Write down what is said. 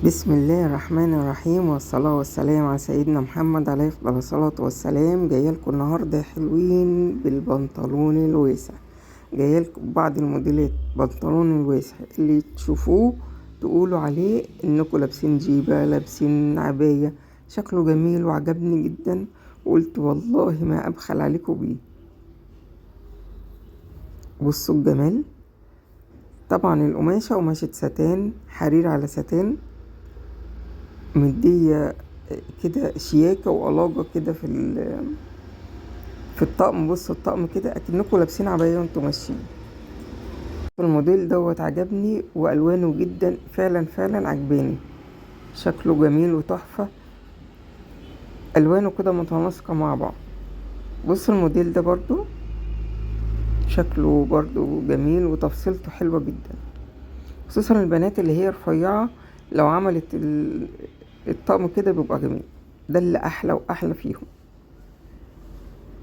بسم الله الرحمن الرحيم، والصلاة والسلام على سيدنا محمد عليه أفضل الصلاة والسلام. جايلكم النهاردة حلوين بالبنطلون الواسع. جايلكم بعض الموديلات بنطلون الواسع اللي تشوفوه تقولوا عليه انكم لابسين جيبة، لابسين عباية. شكله جميل وعجبني جدا، وقلت والله ما أبخل عليكم بيه. بصوا الجمال. طبعا القماشة قماشة ستان، حرير على ستان، مدية كده شياكة وألاجة كده في الطقم. بصوا الطقم كده اكنكم لابسين عباية وانتوا ماشيين. الموديل دوت عجبني والوانه جدا، فعلا عجباني. شكله جميل وتحفة، الوانه كده متناسقة مع بعض. بصوا الموديل ده برضو شكله برضو جميل وتفصيلته حلوة جدا، خصوصا البنات اللي هي رفيعة. لو عملت الطقم كده بيبقى جميل، ده اللي احلى واحلى فيهم.